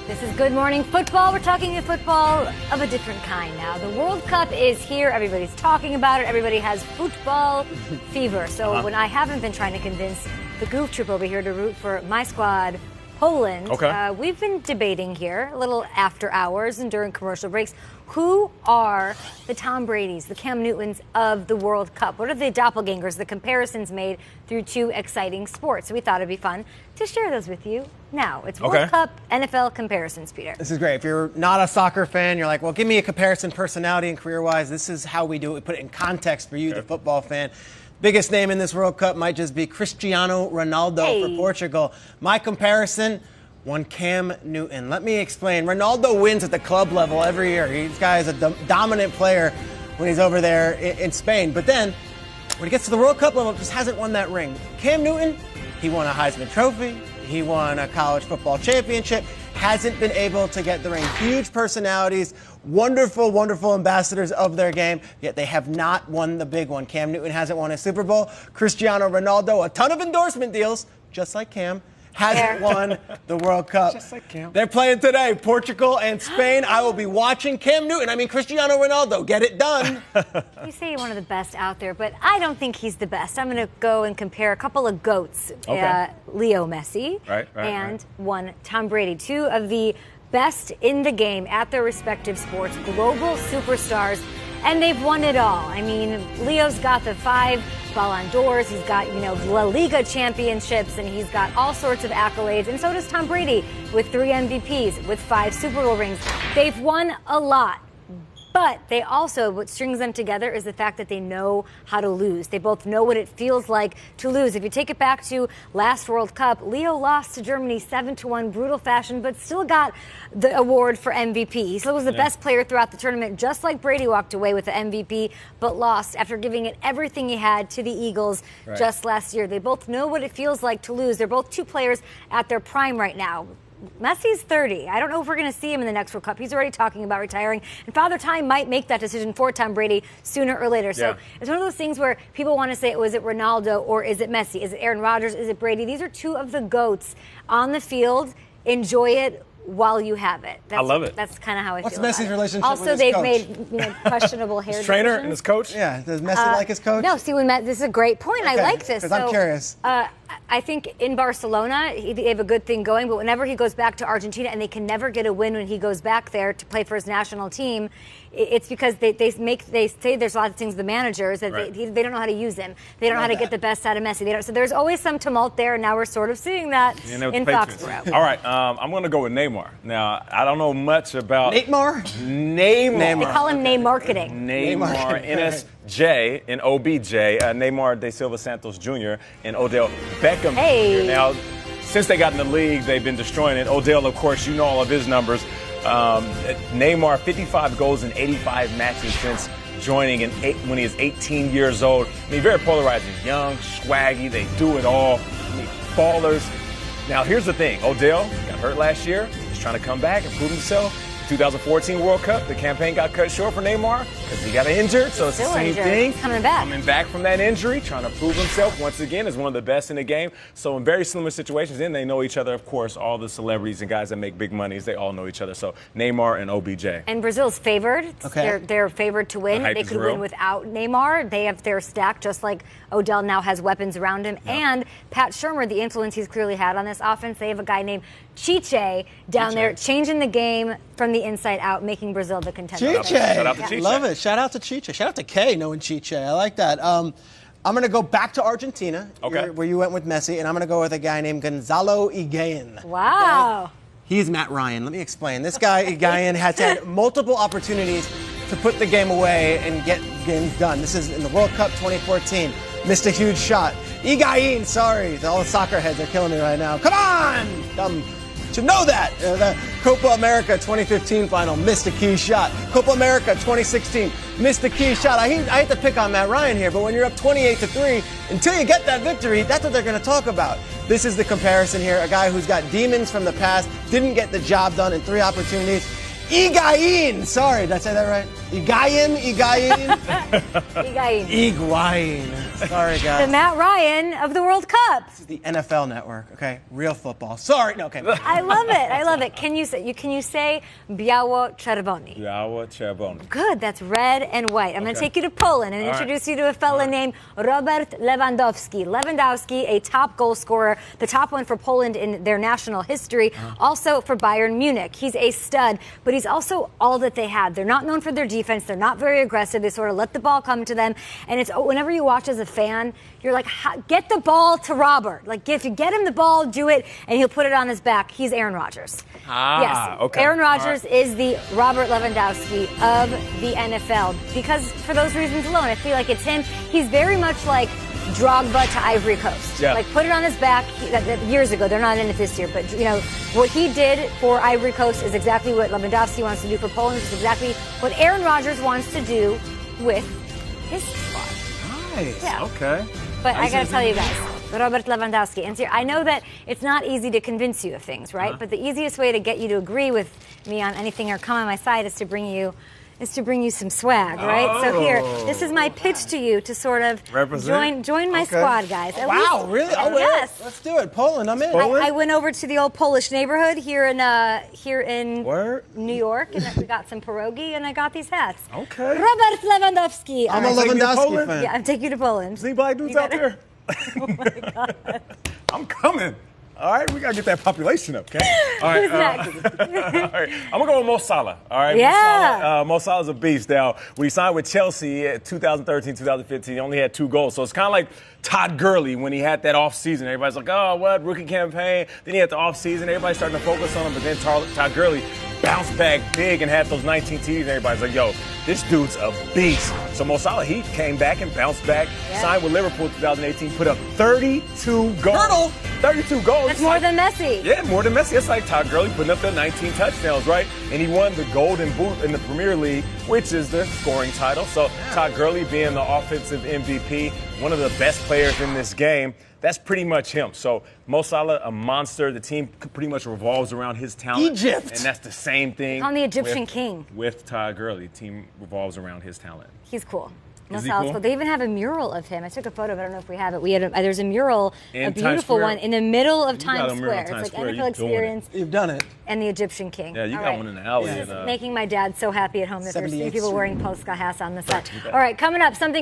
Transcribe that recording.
This is Good Morning Football. We're talking football of a different kind now. The World Cup is here. Everybody's talking about it. Everybody has football fever. So when I haven't been trying to convince the goof troop over here to root for my squad, Poland, we've been debating here, a little after hours and during commercial breaks, who are the Tom Bradys, the Cam Newtons of the World Cup? What are the doppelgangers, the comparisons made through two exciting sports? So we thought it'd be fun to share those with you now. It's World Cup NFL comparisons, Peter. This is great. If you're not a soccer fan, you're like, well, give me a comparison personality and career-wise. This is how we do it. We put it in context for you, the football fan. Biggest name in this World Cup might just be Cristiano Ronaldo for Portugal. My comparison, one Cam Newton. Let me explain. Ronaldo wins at the club level every year. This guy is a dominant player when he's over there in Spain. But then, when he gets to the World Cup level, just hasn't won that ring. Cam Newton, he won a Heisman Trophy. He won a college football championship. Hasn't been able to get the ring. Huge personalities, wonderful, wonderful ambassadors of their game, yet they have not won the big one. Cam Newton hasn't won a Super Bowl. Cristiano Ronaldo, a ton of endorsement deals, just like Cam, hasn't won the World Cup. Just like Cam. They're playing today, Portugal and Spain. I will be watching Cam Newton. Cristiano Ronaldo. Get it done. You say you're one of the best out there, but I don't think he's the best. I'm going to go and compare a couple of GOATs, Leo Messi and one Tom Brady, two of the best in the game at their respective sports, global superstars, and they've won it all. Leo's got the 5 Ballon d'Ors, he's got, La Liga championships, and he's got all sorts of accolades, and so does Tom Brady with 3 MVPs, with 5 Super Bowl rings. They've won a lot. But they also, what strings them together is the fact that they know how to lose. They both know what it feels like to lose. If you take it back to last World Cup, Leo lost to Germany 7-1, brutal fashion, but still got the award for MVP. He still was the best player throughout the tournament, just like Brady walked away with the MVP, but lost after giving it everything he had to the Eagles just last year. They both know what it feels like to lose. They're both two players at their prime right now. Messi's 30. I don't know if we're going to see him in the next World Cup. He's already talking about retiring. And Father Time might make that decision for Tom Brady sooner or later. So it's one of those things where people want to say, is it Ronaldo or is it Messi? Is it Aaron Rodgers? Is it Brady? These are two of the GOATs on the field. Enjoy it while you have it. I love it. That's kind of how I What's feel Messi's about it. relationship also, with his coach? they've made questionable hair his trainer decisions. and his coach? Yeah. Does Messi like his coach? No, see, this is a great point. I like this. Because I'm curious. I think in Barcelona, they have a good thing going, but whenever he goes back to Argentina, and they can never get a win when he goes back there to play for his national team, it's because they say there's lots of things, the managers, that they don't know how to use him. They don't know how to get the best out of Messi. So there's always some tumult there, and now we're sort of seeing that in Foxborough. All right, I'm going to go with Neymar. Now, I don't know much about Neymar. They call him Neymar-keting. Neymar, NSJ and OBJ, Neymar de Silva Santos Jr. and Odell Beckham Jr. Now, since they got in the league, they've been destroying it. Odell, of course, you know all of his numbers. Neymar, 55 goals in 85 matches since joining when he was 18 years old. Very polarizing. Young, swaggy, they do it all. Ballers. Now, here's the thing. Odell got hurt last year. He's trying to come back and prove himself. 2014 World Cup, the campaign got cut short for Neymar because he got injured, so it's the same thing. He's coming back. Coming back from that injury, trying to prove himself once again as one of the best in the game. So in very similar situations, and they know each other, of course, all the celebrities and guys that make big monies, they all know each other. So Neymar and OBJ. And Brazil's favored. They're favored to win. They could win without Neymar. They have their stack, just like Odell now has weapons around him. And Pat Shurmur, the influence he's clearly had on this offense, they have a guy named Chiche down there changing the game from the inside out, making Brazil the contender. Chiche. Shout out to Chiche. Love it. Shout out to Chiche. Shout out to Kay knowing Chiche. I like that. I'm going to go back to Argentina, where you went with Messi, and I'm going to go with a guy named Gonzalo Higuain. Wow. He's Matt Ryan. Let me explain. This guy, Higuain, has had multiple opportunities to put the game away and get games done. This is in the World Cup 2014. Missed a huge shot. Higuain, sorry. All the soccer heads are killing me right now. Come on! Should know that. The Copa America 2015 final, missed a key shot. Copa America 2016, missed a key shot. I hate to pick on Matt Ryan here, but when you're up 28-3, until you get that victory, that's what they're going to talk about. This is the comparison here. A guy who's got demons from the past, didn't get the job done in 3 opportunities. Higuain. Sorry, did I say that right? Higuain. Higuain. Sorry, guys. The Matt Ryan of the World Cup. This is the NFL Network, okay? Real football. Sorry. No, okay. I love it. Can you say biało-czerwony? Biało-czerwony. Good. That's red and white. I'm going to take you to Poland and introduce you to a fella named Robert Lewandowski. Lewandowski, a top goal scorer, the top one for Poland in their national history, also for Bayern Munich. He's a stud, but he's also all that they have. They're not known for their defense. They're not very aggressive. They sort of let the ball come to them. And it's whenever you watch as a fan, you're like, get the ball to Robert. Like, if you get him the ball, do it, and he'll put it on his back. He's Aaron Rodgers. Yes. Okay. Aaron Rodgers is the Robert Lewandowski of the NFL. Because for those reasons alone, I feel like it's him. He's very much like Drogba to Ivory Coast. Yeah. Like, put it on his back years ago. They're not in it this year. But, you know, what he did for Ivory Coast is exactly what Lewandowski wants to do for Poland. It's exactly what Aaron Rodgers wants to do with his squad. Nice. Yeah. Okay. But I got to tell you guys, Robert Lewandowski. And I know that it's not easy to convince you of things, right? But the easiest way to get you to agree with me on anything or come on my side is to bring you some swag, right? So here, this is my pitch to you to sort of join my squad, guys. Wow, really? Oh, yes. Let's do it. Poland, I'm in. I went over to the old Polish neighborhood here in New York, and we got some pierogi, and I got these hats. Okay. Robert Lewandowski. I'm a Lewandowski fan. Yeah, I'm taking you to Poland. See black dudes out there? Oh my God. I'm coming. All right, we gotta get that population up, okay? All right, Who's next? all right, I'm gonna go with Mo Salah. All right, Yeah. Mo Salah's a beast. Now, when he signed with Chelsea in 2013, 2015, he only had 2 goals. So it's kind of like Todd Gurley when he had that off season. Everybody's like, oh, what rookie campaign? Then he had the off season. Everybody's starting to focus on him, but then Todd Gurley bounced back big and had those 19 TDs. And everybody's like, yo, this dude's a beast. So Mo Salah, he came back and bounced back, signed with Liverpool in 2018, put up 32 goals. 32 goals. That's more than Messi. Yeah, more than Messi. That's like Todd Gurley putting up the 19 touchdowns, right? And he won the Golden Boot in the Premier League, which is the scoring title. So Todd Gurley being the offensive MVP, one of the best players in this game, that's pretty much him. So Mo Salah, a monster. The team pretty much revolves around his talent. Egypt. And that's the same thing. On the Egyptian king. With Todd Gurley, the team revolves around his talent. He's cool. Is he cool? They even have a mural of him. I took a photo, but I don't know if we have it. There's a mural, in a beautiful one, in the middle of Times Square. Times It's like Square. NFL experience. You've done it. And the Egyptian king. Yeah, you got one in the alley. This is making my dad so happy at home that there's 78 people suit. wearing Polska hats on the set. All right, coming up, something is